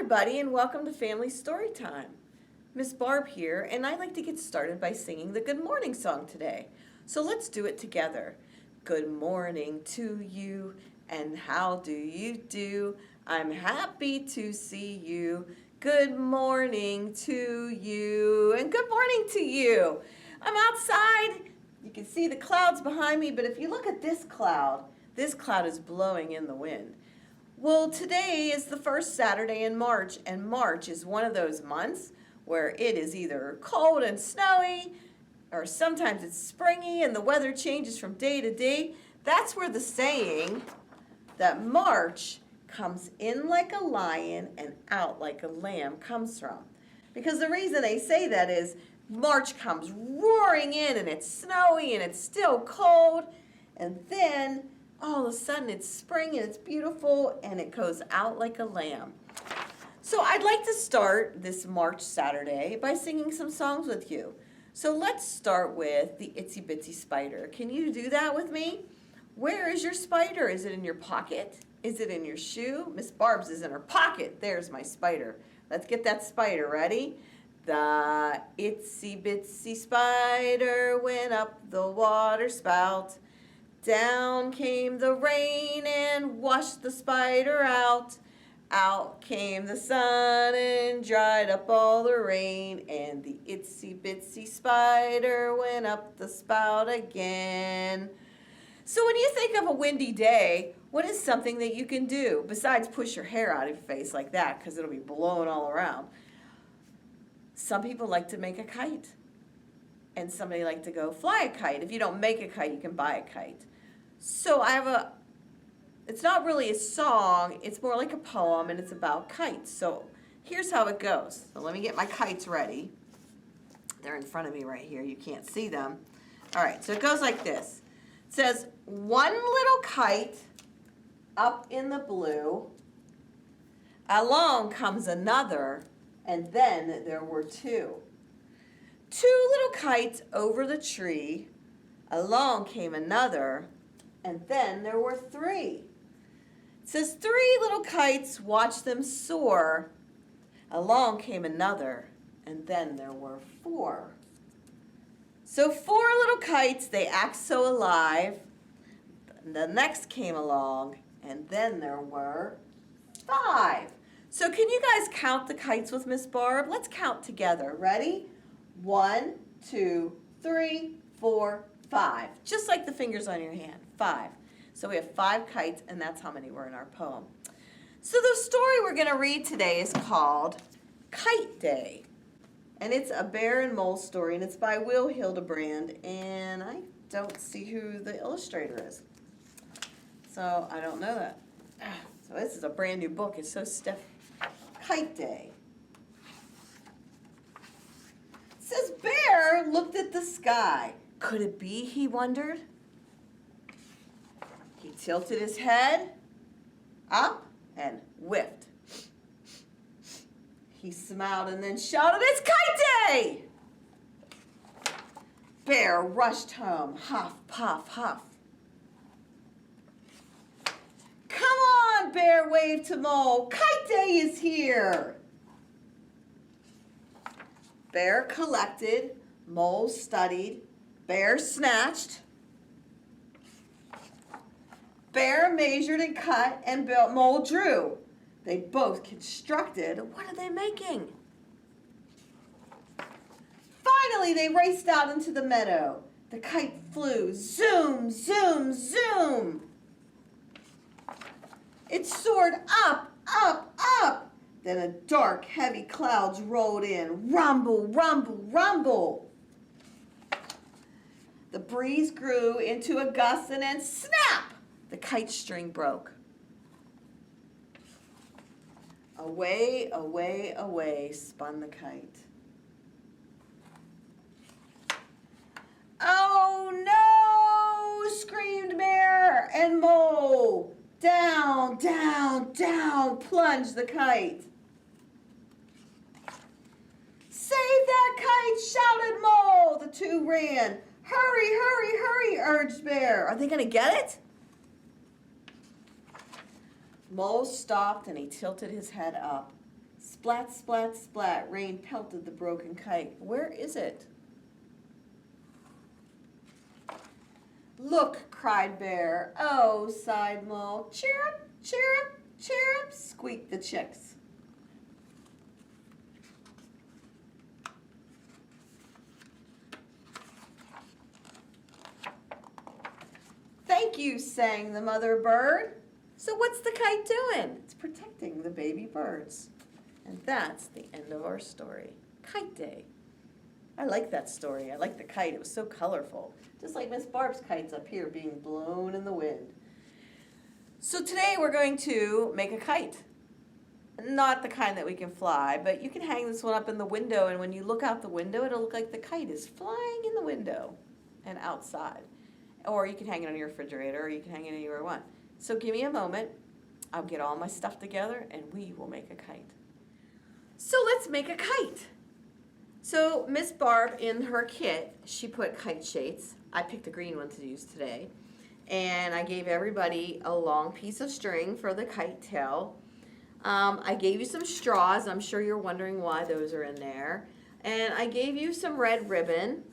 everybody, and welcome to Family Story Time. Miss Barb here, and I'd like to get started by singing the Good Morning song today. So let's do it together. Good morning to you, and how do you do? I'm happy to see you. Good morning to you, and good morning to you. I'm outside. You can see the clouds behind me, but if you look at this cloud is blowing in the wind. Well, today is the first Saturday in March, and March is one of those months where it is either cold and snowy, or sometimes it's springy and the weather changes from day to day. That's where the saying that March comes in like a lion and out like a lamb comes from. Because the reason they say that is March comes roaring in and it's snowy and it's still cold, and then all of a sudden it's spring and it's beautiful and it goes out like a lamb. So I'd like to start this March Saturday by singing some songs with you. So let's start with the Itsy Bitsy Spider. Can you do that with me? Where is your spider? Is it in your pocket? Is it in your shoe? Miss Barb's is in her pocket. There's my spider. Let's get that spider. Ready? The itsy bitsy spider went up the water spout. Down came the rain and washed the spider out. Out came the sun and dried up all the rain. And the itsy bitsy spider went up the spout again. So when you think of a windy day, what is something that you can do besides push your hair out of your face like that because it'll be blowing all around? Some people like to make a kite. And somebody like to go fly a kite. If you don't make a kite, you can buy a kite. So it's not really a song, it's more like a poem, and it's about kites. So here's how it goes. So let me get my kites ready. They're in front of me right here, you can't see them. All right, so it goes like this. It says, one little kite up in the blue, along comes another, and then there were two. Two little kites over the tree, along came another, and then there were three. It says, three little kites, watch them soar. Along came another, and then there were four. So four little kites, they act so alive. The next came along, and then there were five. So can you guys count the kites with Miss Barb? Let's count together. Ready? 1, 2, 3, 4, 5. Just like the fingers on your hand. 5. So we have 5 kites, and that's how many were in our poem. So the story we're going to read today is called Kite Day. And it's a bear and mole story, and it's by Hillenbrand, and I don't see who the illustrator is. So I don't know that. So this is a brand new book. It's so stiff. Kite Day. It says, Bear looked at the sky. Could it be, he wondered? He tilted his head up and whiffed. He smiled and then shouted, it's Kite Day! Bear rushed home, huff, puff, huff. Come on, Bear waved to Mole. Kite Day is here. Bear collected, Mole studied, Bear snatched. Bear measured and cut, and Mole drew. They both constructed. What are they making? Finally, they raced out into the meadow. The kite flew. Zoom, zoom, zoom. It soared up, up, up. Then a dark, heavy clouds rolled in. Rumble, rumble, rumble. The breeze grew into a gust, and then snap! The kite string broke. Away, away, away spun the kite. Oh no! Screamed Bear and Mole. Down, down, down plunged the kite. Save that kite, shouted Mole. The two ran. Hurry, hurry, hurry, urged Bear. Are they going to get it? Mole stopped and he tilted his head up. Splat, splat, splat, rain pelted the broken kite. Where is it? Look, cried Bear. Oh, sighed Mole. Chirrup, chirrup, chirrup, squeaked the chicks. Thank you, sang the mother bird. So what's the kite doing? It's protecting the baby birds. And that's the end of our story. Kite Day. I like that story. I like the kite. It was so colorful. Just like Miss Barb's kites up here being blown in the wind. So today we're going to make a kite. Not the kind that we can fly, but you can hang this one up in the window, and when you look out the window, it'll look like the kite is flying in the window and outside. Or you can hang it on your refrigerator, or you can hang it anywhere you want. So give me a moment. I'll get all my stuff together, and we will make a kite. So let's make a kite. So Miss Barb, in her kit, she put kite shapes. I picked a green one to use today. And I gave everybody a long piece of string for the kite tail. I gave you some straws. I'm sure you're wondering why those are in there. And I gave you some red ribbon.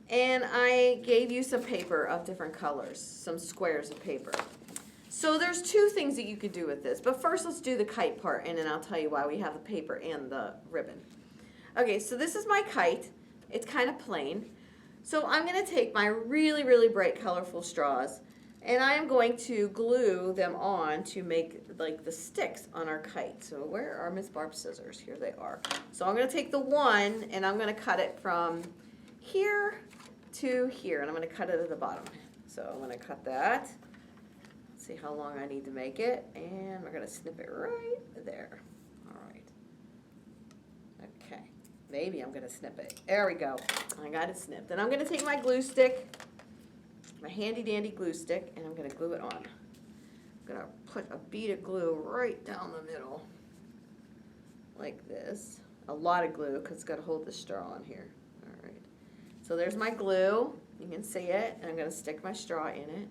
And I gave you some paper of different colors, some squares of paper. So there's two things that you could do with this. But first, let's do the kite part, and then I'll tell you why we have the paper and the ribbon. Okay, so this is my kite. It's kind of plain. So I'm going to take my really, really bright, colorful straws, and I am going to glue them on to make like the sticks on our kite. So where are Miss Barb's scissors? Here they are. So I'm going to take the one, and I'm going to cut it from here to here, and I'm going to cut it at the bottom. So I'm going to cut that. Let's see how long I need to make it, and we're going to snip it right there. All right. Okay. Maybe I'm going to snip it. There we go. I got it snipped. And I'm going to take my glue stick, my handy dandy glue stick, and I'm going to glue it on. I'm going to put a bead of glue right down the middle, like this. A lot of glue, because it's got to hold the straw on here. All right. So there's my glue. You can see it, and I'm going to stick my straw in it.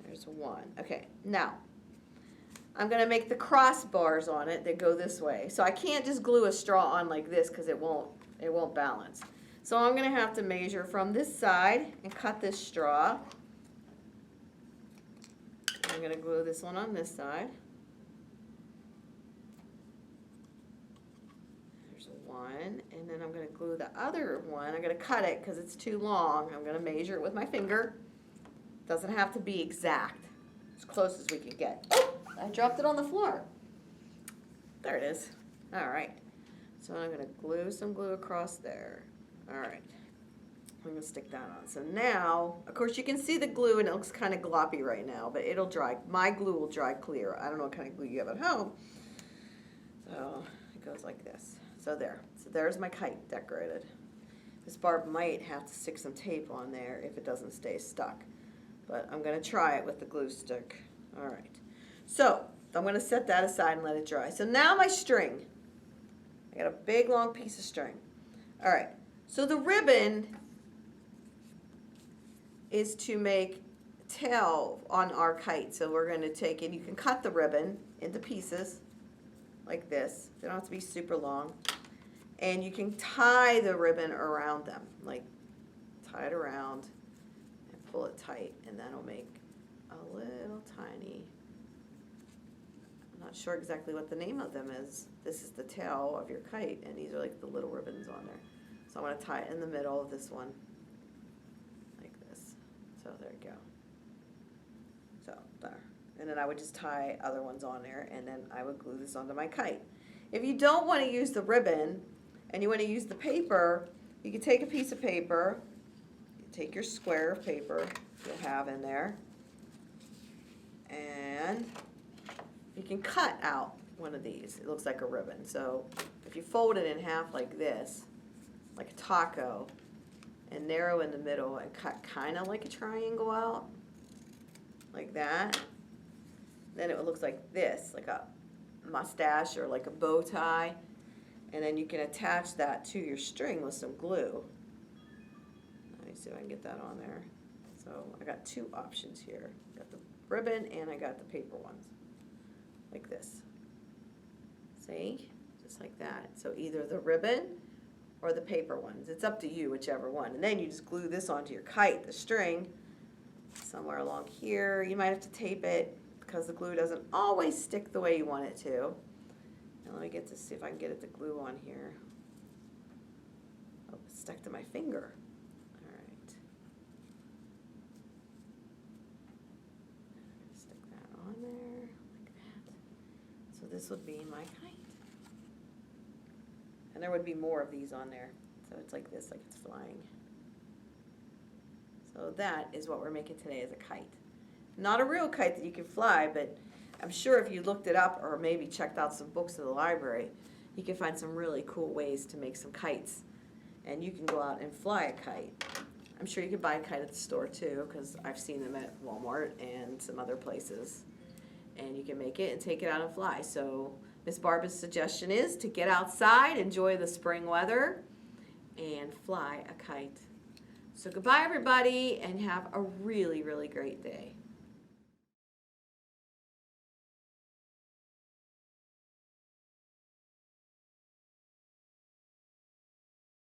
There's one. Okay, now I'm going to make the crossbars on it that go this way. So I can't just glue a straw on like this because it won't balance. So I'm going to have to measure from this side and cut this straw. I'm going to glue this one on this side. There's one, and then I'm going to glue the other one. I'm going to cut it because it's too long. I'm going to measure it with my finger. Doesn't have to be exact. As close as we can get. Oh, I dropped it on the floor. There it is. All right. So I'm going to glue some glue across there. All right. I'm going to stick that on. So now, of course, you can see the glue, and it looks kind of gloppy right now, but it'll dry. My glue will dry clear. I don't know what kind of glue you have at home. So it goes like this. So there. So there's my kite decorated. Miss Barb might have to stick some tape on there if it doesn't stay stuck. But I'm going to try it with the glue stick. All right. So I'm going to set that aside and let it dry. So now my string. I got a big long piece of string. All right. So the ribbon is to make tail on our kite. So we're going to take it. You can cut the ribbon into pieces like this. They don't have to be super long. And you can tie the ribbon around them. Like tie it around. Pull it tight, and that'll make a little tiny, I'm not sure exactly what the name of them is. This is the tail of your kite, and these are like the little ribbons on there. So I'm going to tie it in the middle of this one, like this. So there you go. So there. And then I would just tie other ones on there, and then I would glue this onto my kite. If you don't want to use the ribbon, and you want to use the paper, you can take a piece of paper, take your square of paper you'll have in there, and you can cut out one of these. It looks like a ribbon. So if you fold it in half like this, like a taco, and narrow in the middle and cut kind of like a triangle out, like that, then it looks like this, like a mustache or like a bow tie, and then you can attach that to your string with some glue. See if I can get that on there. So I got two options here. I got the ribbon and I got the paper ones. Like this. See? just like that. So either the ribbon or the paper ones. It's up to you, whichever one. And then you just glue this onto your kite, the string, somewhere along here. You might have to tape it because the glue doesn't always stick the way you want it to. And let me get to see if I can get it to glue on here. Oh, it's stuck to my finger. All right. I'm gonna stick that on there like that. So this would be my kite. And there would be more of these on there. So it's like this, like it's flying. So that is what we're making today, is a kite. Not a real kite that you can fly, but I'm sure if you looked it up or maybe checked out some books in the library, you can find some really cool ways to make some kites. And you can go out and fly a kite. I'm sure you can buy a kite at the store too, because I've seen them at Walmart and some other places. And you can make it and take it out and fly. So Miss Barbara's suggestion is to get outside, enjoy the spring weather, and fly a kite. So goodbye, everybody, and have a really, really great day.